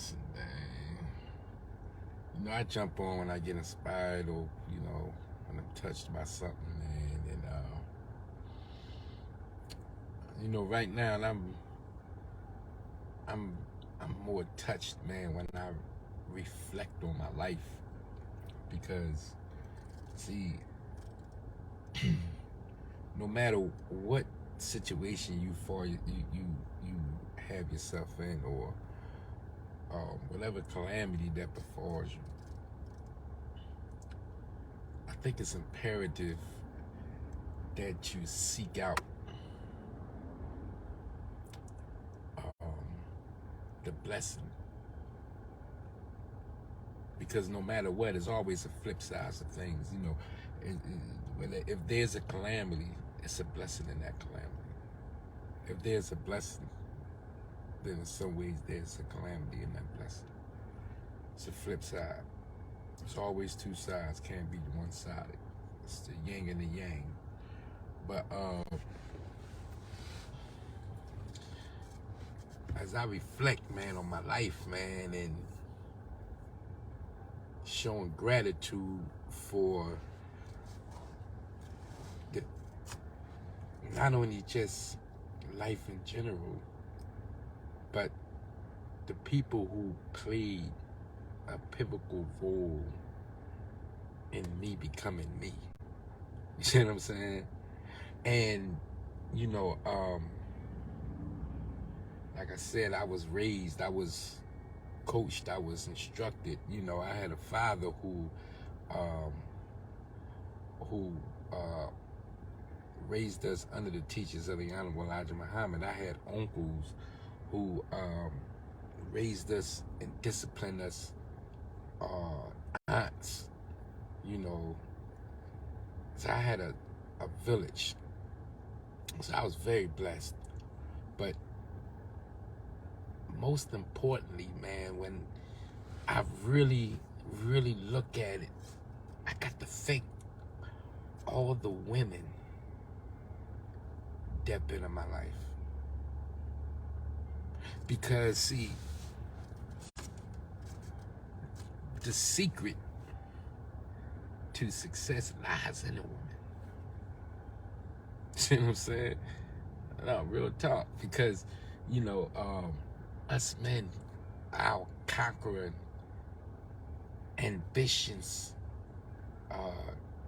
Listen, man. I jump on when I get inspired or, when I'm touched by something, man. And, right now I'm I'm more touched, man, when I reflect on my life. Because, see, no matter what situation you have yourself in, or whatever calamity that befalls you, I think it's imperative that you seek out the blessing, because no matter what, there's always a flip side of things. If there's a calamity, it's a blessing in that calamity. If there's a blessing, then in some ways there's a calamity in that blessing. It's a flip side. It's always two sides, can't be one-sided. It's the yin and the yang. But as I reflect, man, on my life, man, and showing gratitude for the, not only just life in general, but the people who played a pivotal role in me becoming me. You see what I'm saying? And, like I said, I was raised, I was coached, I was instructed. I had a father who raised us under the teachings of the Honorable Elijah Muhammad. I had uncles who raised us and disciplined us, aunts, So I had a village. So I was very blessed. But most importantly, man, when I really, really look at it, I got to thank all the women that been in my life. Because, see, the secret to success lies in a woman. See what I'm saying? No, real talk. Because, us men, our conquering ambitions,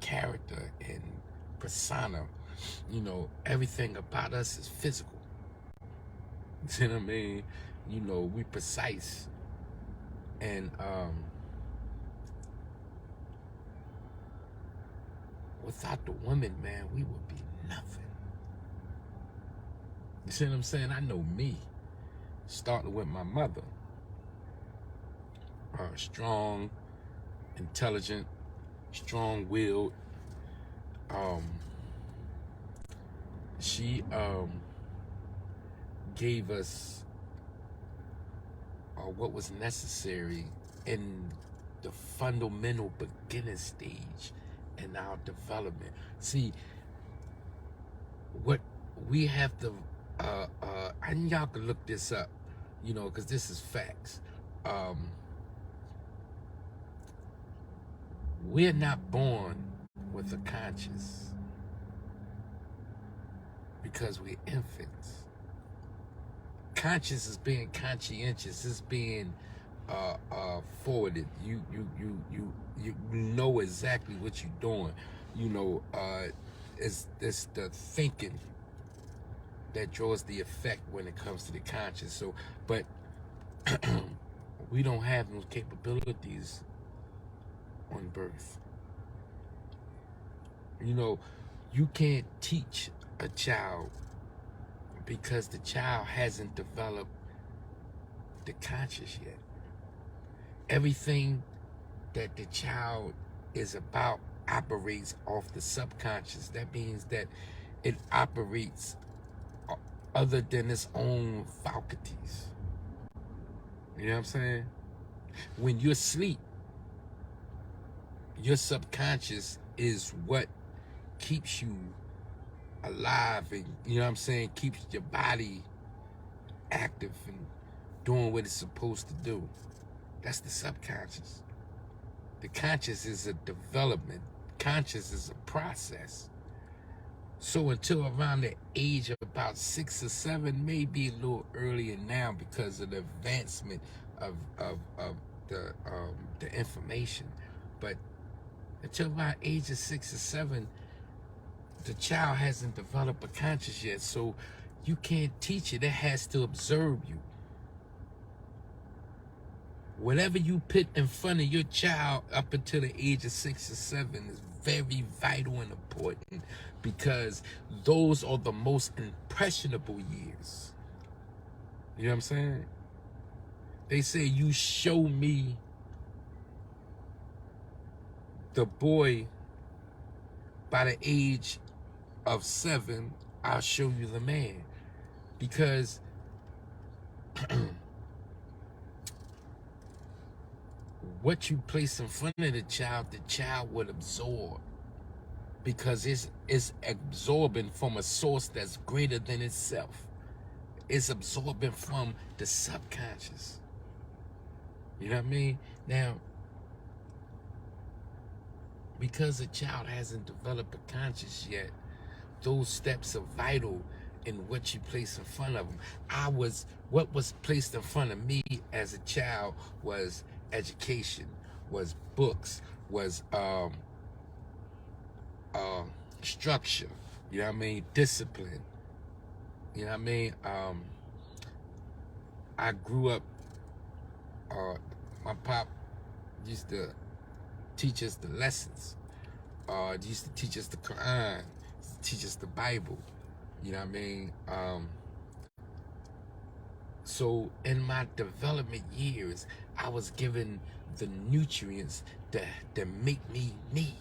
character, and persona, everything about us is physical. You know what I mean? We precise. And without the woman, man, we would be nothing. You see what I'm saying? I know me, starting with my mother. Strong, intelligent, strong-willed. She gave us what was necessary in the fundamental beginning stage in our development. See, what we have to, and y'all can look this up, because this is facts. We're not born with a conscience because we're infants. Conscious is being conscientious, is being forwarded. You know exactly what you're doing. It's the thinking that draws the effect when it comes to the conscious. So, but we don't have those capabilities on birth. You can't teach a child because the child hasn't developed the conscious yet. Everything that the child is about operates off the subconscious. That means that it operates other than its own faculties. You know what I'm saying? When you're asleep, your subconscious is what keeps you alive, and keeps your body active and doing what it's supposed to do. That's the subconscious. The conscious is a development. Conscious is a process. So until around the age of about 6 or 7, maybe a little earlier now because of the advancement of the information. But until about age of 6 or 7, the child hasn't developed a conscious yet. So you can't teach it. It has to observe you. Whatever you put in front of your child up until the age of 6 or 7 is very vital and important, because those are the most impressionable years. You know what I'm saying? They say, you show me the boy by the age of 7, I'll show you the man. Because what you place in front of the child would absorb, because it's absorbing from a source that's greater than itself. It's absorbing from the subconscious. You know what I mean? Now, because a child hasn't developed a conscious yet, those steps are vital in what you place in front of them. What was placed in front of me as a child was education, was books, was structure, you know what I mean, discipline, you know what I mean. I grew up, my pop used to teach us the lessons, used to teach us the Quran, teach us the Bible, you know what I mean. So in my development years, I was given the nutrients that make me me.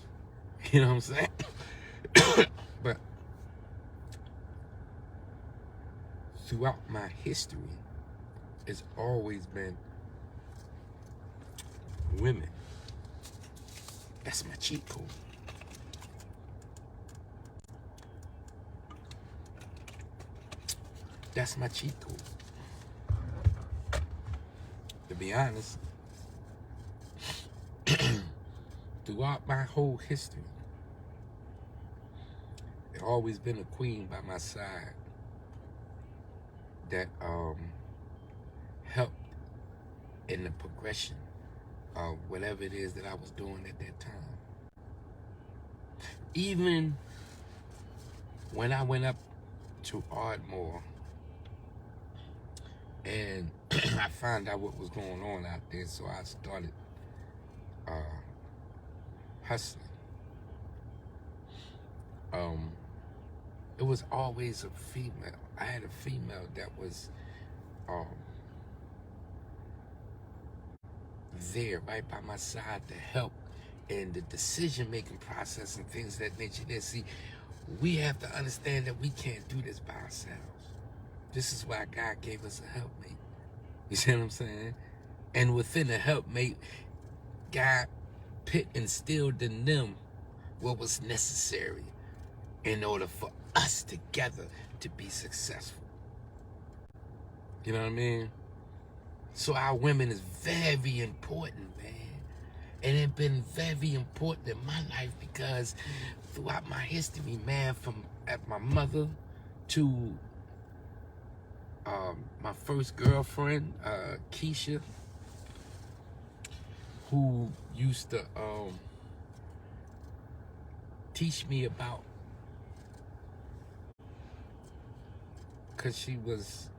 You know what I'm saying? But throughout my history, it's always been women. That's my cheat code. That's my cheat code. To be honest, throughout my whole history, there's always been a queen by my side that helped in the progression of whatever it is that I was doing at that time. Even when I went up to Ardmore and I found out what was going on out there, so I started hustling. It was always a female. I had a female that was there right by my side to help in the decision-making process and things of that nature. There, see, we have to understand that we can't do this by ourselves. This is why God gave us a helpmate. You see what I'm saying? And within a helpmate, God instilled in them what was necessary in order for us together to be successful. You know what I mean? So our women is very important, man. And it's been very important in my life because throughout my history, man, from at my mother to my first girlfriend, Keisha, who used to teach me about, because she was,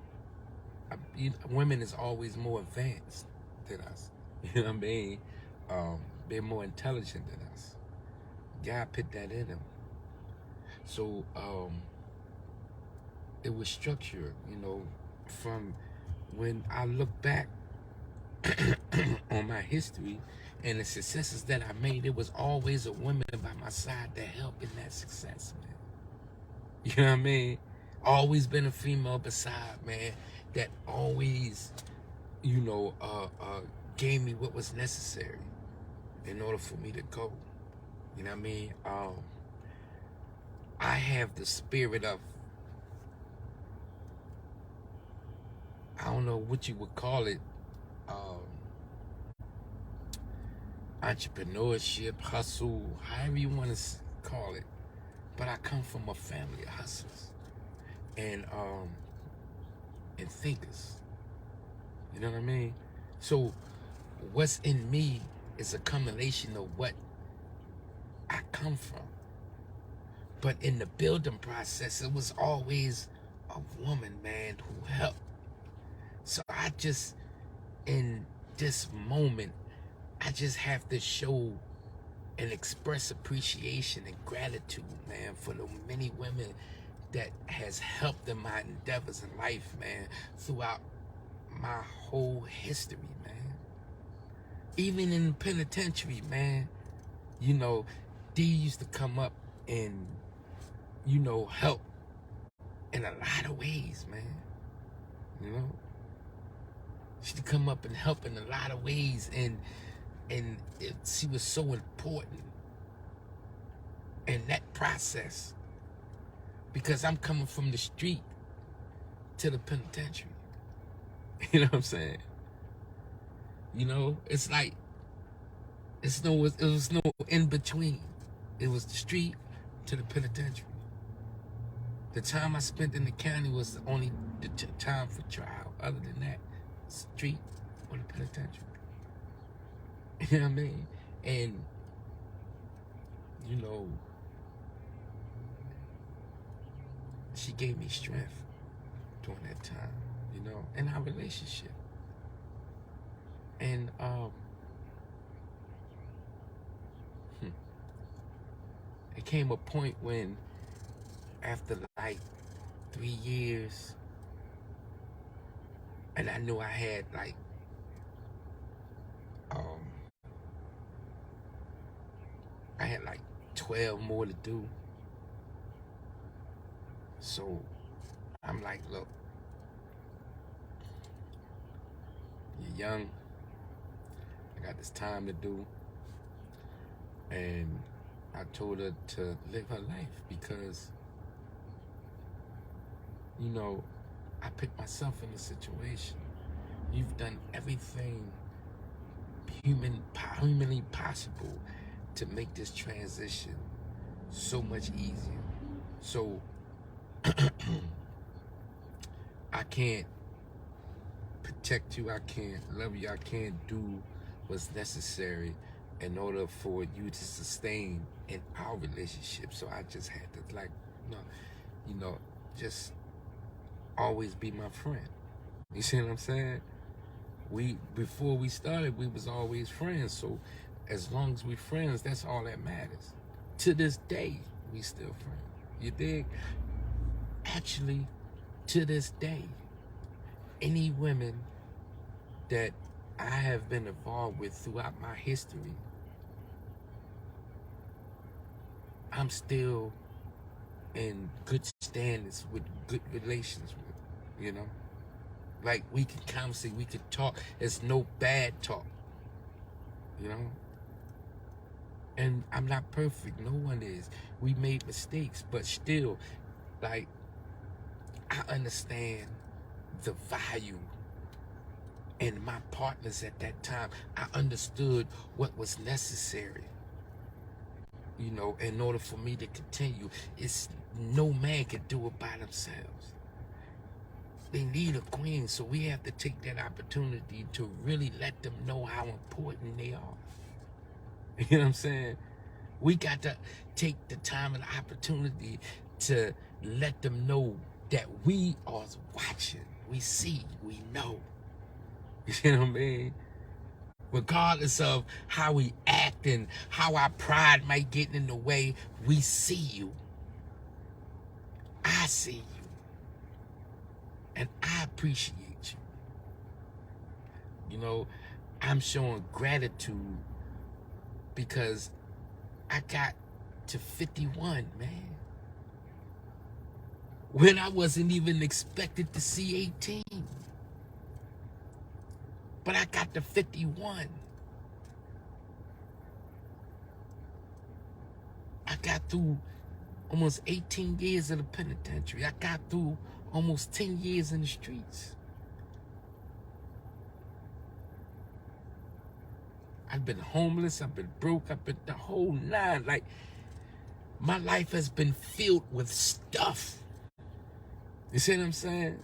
women is always more advanced than us. You know what I mean? They're more intelligent than us. God put that in them. So it was structured, you know, from when I look back on my history and the successes that I made, it was always a woman by my side that helped in that success, man. You know what I mean? Always been a female beside, man, that always, you know, gave me what was necessary in order for me to go. You know what I mean? I have the spirit of, I don't don't know what you would call it, um, entrepreneurship, hustle, however you want to call it. But I come from a family of hustlers and thinkers. You know what I mean? So what's in me is a combination of what I come from. But in the building process, it was always a woman, man, who helped. So I just, in this moment, I just have to show and express appreciation and gratitude, man, for the many women that has helped in my endeavors in life, man, throughout my whole history, man. Even in the penitentiary, man, you know, they used to come up and, you know, help in a lot of ways, man. You know, she'd come up and help in a lot of ways, and she was so important in that process, because I'm coming from the street to the penitentiary. You know what I'm saying? You know, it's like it was no in between. It was the street to the penitentiary. The time I spent in the county was only the time for trial. Other than that, street or the penitentiary. You know what I mean? And, you know, she gave me strength during that time, you know, in our relationship. And it came a point when, after like 3 years, and I knew I had like I had like 12 more to do. So I'm like, look, you're young, I got this time to do. And I told her to live her life, because, you know, I picked myself in a situation. You've done everything humanly possible to make this transition so much easier. So I can't protect you, I can't love you, I can't do what's necessary in order for you to sustain in our relationship. So I just had to, like, you know, just always be my friend. You see what I'm saying? Before we started, we was always friends. So as long as we friends, that's all that matters. To this day, we still friends. You dig? Actually, to this day, any women that I have been involved with throughout my history, I'm still in good standings with, good relations with, you know? Like, we can conversate, we can talk. There's no bad talk, you know? And I'm not perfect, no one is. We made mistakes, but still, like, I understand the value in my partners at that time. I understood what was necessary, you know, in order for me to continue. It's no man can do it by themselves. They need a queen, so we have to take that opportunity to really let them know how important they are. You know what I'm saying? We got to take the time and the opportunity to let them know that we are watching. We see, we know. You know what I mean? Regardless of how we act and how our pride might get in the way, we see you. I see you. And I appreciate you. You know, I'm showing gratitude because I got to 51, man. When I wasn't even expected to see 18. But I got to 51. I got through almost 18 years in the penitentiary. I got through almost 10 years in the streets. I've been homeless, I've been broke, I've been the whole nine. Like, my life has been filled with stuff. You see what I'm saying?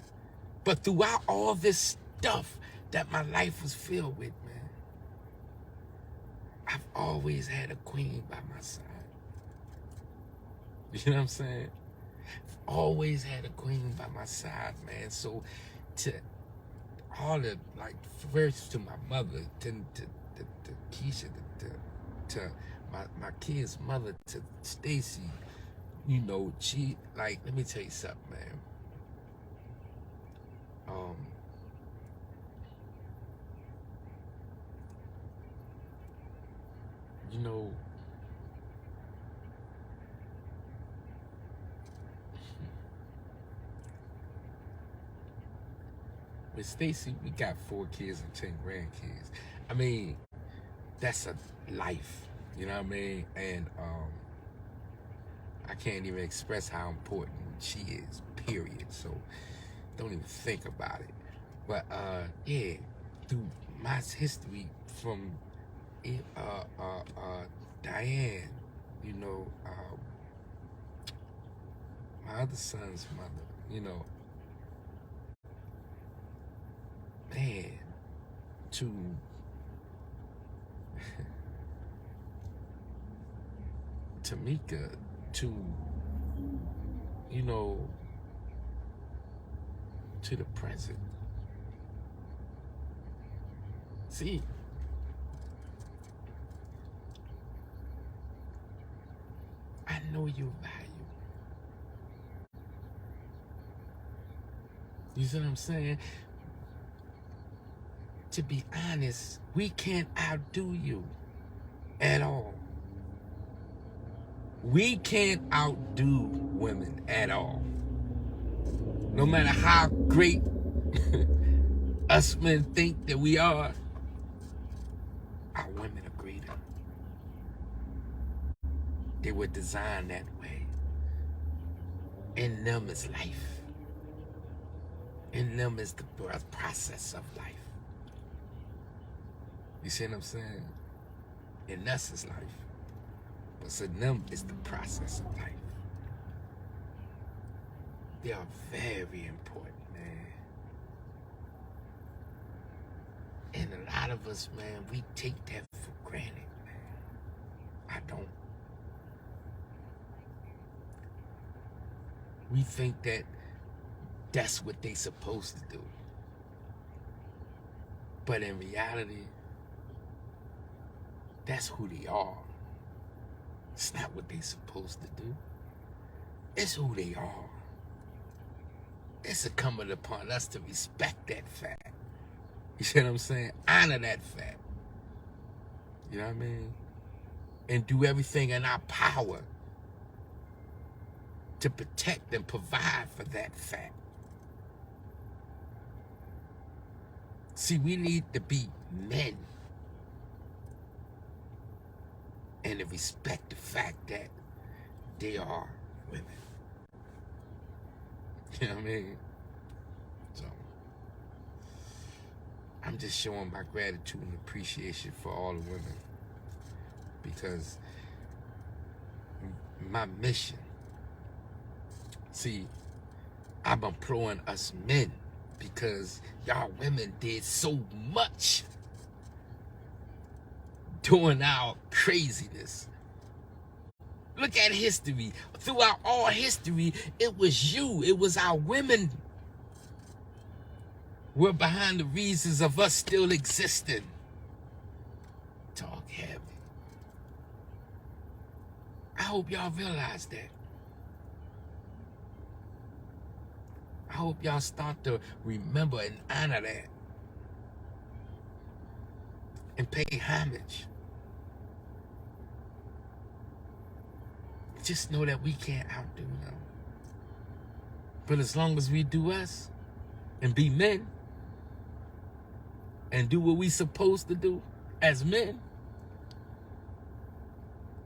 But throughout all this stuff that my life was filled with, man, I've always had a queen by my side. You know what I'm saying? I've always had a queen by my side, man. So to all the, like, first to my mother, to Keisha, to my kid's mother, to Stacy, you know, she, like, let me tell you something, man. You know, with Stacy, we got 4 kids and 10 grandkids. I mean, that's a life, you know what I mean? And I can't even express how important she is, period. So don't even think about it. But yeah, through my history from Diane, you know, my other son's mother, you know, man, to Tamika, to, you know, to the present. See, I know your value. You see what I'm saying? To be honest, we can't outdo you at all. We can't outdo women at all. No matter how great us men think that we are, our women are greater. They were designed that way. In them is life. In them is the birth process of life. You see what I'm saying? In us is life. But in them is the process of life. They are very important, man. And a lot of us, man, we take that for granted, man. I don't. We think that that's what they supposed to do. But in reality, that's who they are. It's not what they supposed to do. It's who they are. It's incumbent upon us to respect that fact. You see what I'm saying? Honor that fact. You know what I mean? And do everything in our power to protect and provide for that fact. See, we need to be men and to respect the fact that they are women. You know what I mean? So, I'm just showing my gratitude and appreciation for all the women, because my mission, see, I'm employing us men because y'all women did so much during our craziness. Look at history. Throughout all history, it was you, it was our women were behind the reasons of us still existing. Talk heavy. I hope y'all realize that. I hope y'all start to remember and honor that. And pay homage. Just know that we can't outdo them. But as long as we do us and be men and do what we supposed to do as men,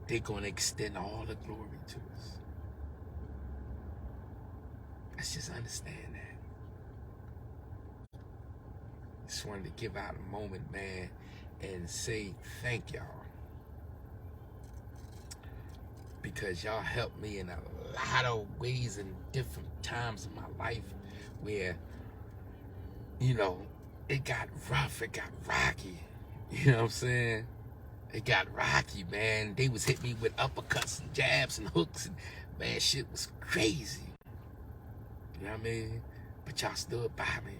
they're going to extend all the glory to us. Let's just understand that. Just wanted to give out a moment, man, and say thank y'all, because y'all helped me in a lot of ways in different times in my life where, you know, it got rough, it got rocky. You know what I'm saying? It got rocky, man. They was hitting me with uppercuts and jabs and hooks, and man, shit was crazy. You know what I mean? But y'all stood by me,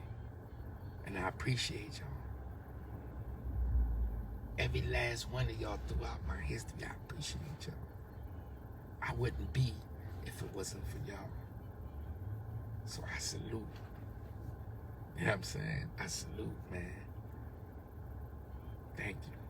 and I appreciate y'all. Every last one of y'all throughout my history, I appreciate y'all. I wouldn't be if it wasn't for y'all. So I salute. You know what I'm saying? I salute, man. Thank you.